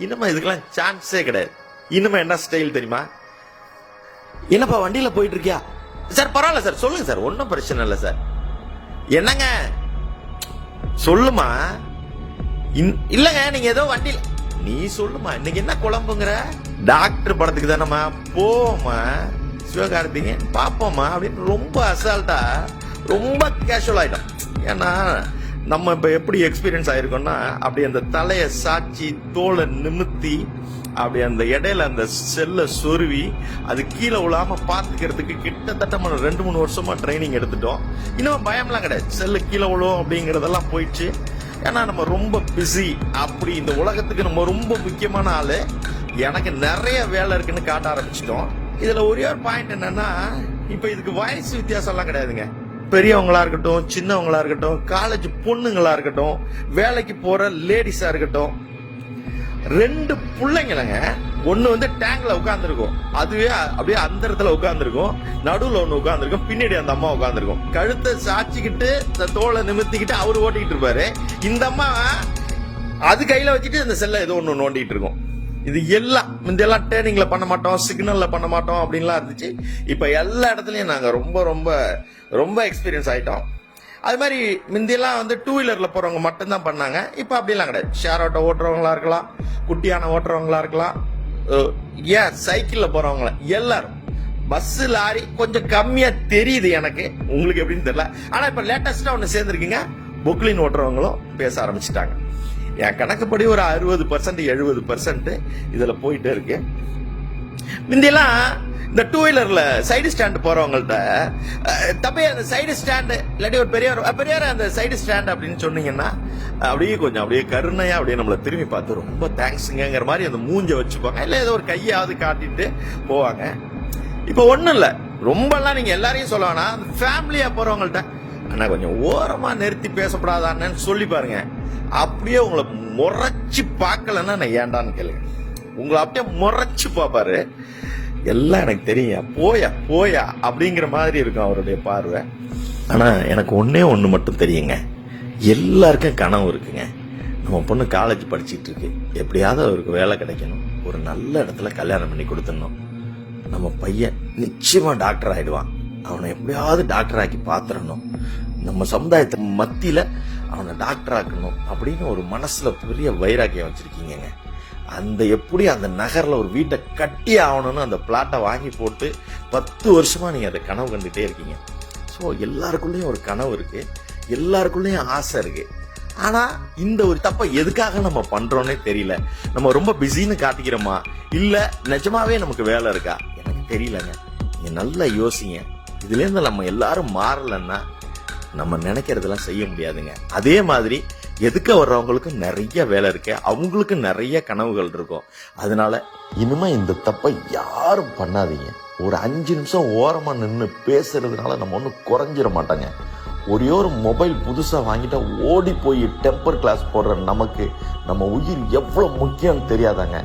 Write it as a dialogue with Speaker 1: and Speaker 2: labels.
Speaker 1: இனிமே இதுக்கெல்லாம் சான்ஸே கிடையாது. இனிமே என்ன ஸ்டைல் தெரியுமா? என்னப்பா வண்டியில போயிட்டு இருக்கியா சார்? பரவாயில்ல சார், சொல்லுங்க சார், ஒன்னும் பிரச்சனை இல்லை சார். என்னங்க சொல்லுமா? இல்லங்க நீங்க ஏதோ வண்டியில, நீ சொல்லுமா இன்னைக்கு என்ன குழம்புங்கிற? டாக்டர் படத்துக்கு தானம்மா, போமா சிவகார்த்திகேயன் பாப்போமா அப்படின்னு ரொம்ப அசால்ட்டா, ரொம்ப கேஷுவல் ஆயிட்டோம். ஏன்னா நம்ம இப்ப எப்படி எக்ஸ்பீரியன்ஸ் ஆயிருக்கோம்னா, அப்படி அந்த தலையை சாட்சி தோலை நிமித்தி அப்படி அந்த இடையில அந்த செல்ல சொருவி அது கீழே விழாம பாத்துக்கிறதுக்கு கிட்டத்தட்ட 2-3 வருஷமா ட்ரைனிங் எடுத்துட்டோம். இன்னும் பயம்லாம் கிடையாது, செல்லு கீழே விழும் அப்படிங்கறதெல்லாம் போயிடுச்சு. ஏன்னா நம்ம ரொம்ப பிஸி, அப்படி இந்த உலகத்துக்கு நம்ம ரொம்ப முக்கியமான ஆளு, எனக்கு நிறைய வேலை இருக்குன்னு காட்ட ஆரம்பிச்சிட்டோம். இதுல ஒரே ஒரு பாயிண்ட் என்னன்னா, இப்ப இதுக்கு வயசு வித்தியாசம் எல்லாம் கிடையாதுங்க. பெரியவங்களா இருக்கட்டும், சின்னவங்களா இருக்கட்டும், காலேஜ் பொண்ணுங்களா இருக்கட்டும், வேலைக்கு போற லேடிஸா இருக்கட்டும், 2 பிள்ளைங்களங்க. ஒண்ணு வந்து டேங்க்ல உட்கார்ந்துருக்கும், அதுவே அப்படியே அந்த இடத்துல உட்கார்ந்துருக்கும், நடுவுல ஒண்ணு உட்கார்ந்துருக்கும், பின்னாடி அந்த அம்மா உட்கார்ந்துருக்கும். கழுத்தை சாச்சிக்கிட்டு தோலை நிமித்திக்கிட்டு அவரு ஓட்டிக்கிட்டு இருப்பாரு. இந்த அம்மா அது கையில வச்சுட்டு இந்த செல்ல ஏதோ ஒண்ணு நோண்டிட்டு இருக்கும். இது எல்லாம் முந்தையெல்லாம் டேர்னிங்ல பண்ண மாட்டோம், சிக்னல்ல பண்ண மாட்டோம் அப்படின்லாம் இருந்துச்சு. இப்ப எல்லா இடத்துலயும் நாங்க ரொம்ப ரொம்ப ரொம்ப எக்ஸ்பீரியன்ஸ் ஆயிட்டோம். அது மாதிரி முந்தியெல்லாம் வந்து 2 வீலர்ல போறவங்க மட்டும்தான் பண்ணாங்க. இப்ப அப்படிலாம் கிடையாது. ஷேர் ஆட்டோ ஓட்டுறவங்களா இருக்கலாம், குட்டியான ஓட்டுறவங்களா இருக்கலாம், ஏன் சைக்கிள்ல போறவங்கள, எல்லாரும். பஸ் லாரி கொஞ்சம் கம்மியா தெரியுது எனக்கு, உங்களுக்கு எப்படின்னு தெரியல. ஆனா இப்ப லேட்டஸ்டா ஒண்ணு சேர்ந்துருக்கீங்க, பொக்லின் ஓட்டுறவங்களும் பேச ஆரம்பிச்சுட்டாங்க. என் கணக்குப்படி ஒரு 60% 70% இதுல போயிட்டே இருக்கு. முந்தியெல்லாம் இந்த 2 வீலர்ல சைடு ஸ்டாண்ட் போறவங்கள்ட்ட தப்பே அந்த சைடு ஸ்டாண்டு இல்லாட்டி ஒரு பெரியார் அந்த சைடு ஸ்டாண்ட் அப்படின்னு சொன்னீங்கன்னா அப்படியே கொஞ்சம் அப்படியே கருணையா அப்படியே நம்மள திரும்பி பார்த்து ரொம்ப தேங்க்ஸுங்கிற மாதிரி அந்த மூஞ்ச வச்சுப்பாங்க, இல்ல ஏதோ ஒரு கையாவது காட்டிட்டு போவாங்க. இப்ப ஒண்ணும் இல்ல, ரொம்ப எல்லாம் நீங்க எல்லாரையும் சொல்ல வேணாம், ஃபேமிலியா போறவங்கள்ட்ட ஆனா கொஞ்சம் ஓரமா நிறுத்தி பேசப்படாதான்னு சொல்லி பாருங்க. அப்படியே உங்களை முறைச்சு பார்க்கலன்னா நான் ஏண்டான்னு கேளுங்க, உங்களை அப்படியே முறைச்சு பாப்பாரு. எல்லாம் எனக்கு தெரியும், போயா போயா அப்படிங்கிற மாதிரி இருக்கும் அவருடைய பார்வை. ஆனா எனக்கு ஒண்ணு மட்டும் தெரியுங்க, எல்லாருக்கும் கனவு இருக்குங்க. நம்ம பொண்ணு காலேஜ் படிச்சுட்டு இருக்கு, எப்படியாவது அவருக்கு வேலை கிடைக்கணும், ஒரு நல்ல இடத்துல கல்யாணம் பண்ணி கொடுத்துடணும், நம்ம பையன் நிச்சயமா டாக்டர் ஆயிடுவான், அவனை எப்படியாவது டாக்டர் ஆக்கி பாத்துறணும், நம்ம சமுதாயத்து மத்தியில அவனை டாக்டர் ஆக்கணும் அப்படின்னு ஒரு மனசுல பெரிய வைராக்கியம் வச்சிருக்கீங்க. அந்த எப்படி அந்த நகர்ல ஒரு வீட்டை கட்டி ஆகணும்னு அந்த பிளாட்டை வாங்கி போட்டு 10 வருஷமா நீங்க அதை கனவு கண்டுட்டே இருக்கீங்க. ஸோ எல்லாருக்குள்ளேயும் ஒரு கனவு இருக்கு, எல்லாருக்குள்ளேயும் ஆசை இருக்கு. ஆனா இந்த ஒரு தப்பை எதுக்காக நம்ம பண்றோம்னே தெரியல. நம்ம ரொம்ப பிஸின்னு காட்டிக்கிறோமா, இல்ல நிஜமாவே நமக்கு வேலை இருக்கா, எனக்கு தெரியலங்க. நீங்க நல்லா யோசிங்க. இதுல இருந்து நம்ம எல்லாரும் மாறலன்னா நம்ம நினைக்கிறதெல்லாம் செய்ய முடியாதுங்க. அதே மாதிரி எதுக்க வர்றவங்களுக்கு நிறைய வேலை இருக்கு, அவங்களுக்கு நிறைய கனவுகள் இருக்கும். அதனால இனிமே இந்த தப்பை யாரும் பண்ணாதீங்க. ஒரு 5 நிமிஷம் ஓரமா நின்று பேசுறதுனால நம்ம ஒன்றும் குறைஞ்சிட மாட்டாங்க. ஒரே ஒரு மொபைல் புதுசா வாங்கிட்டா ஓடி போய் டெம்பர் கிளாஸ் போடுற நமக்கு நம்ம உயிர் எவ்வளவு முக்கியம் தெரியாதாங்க.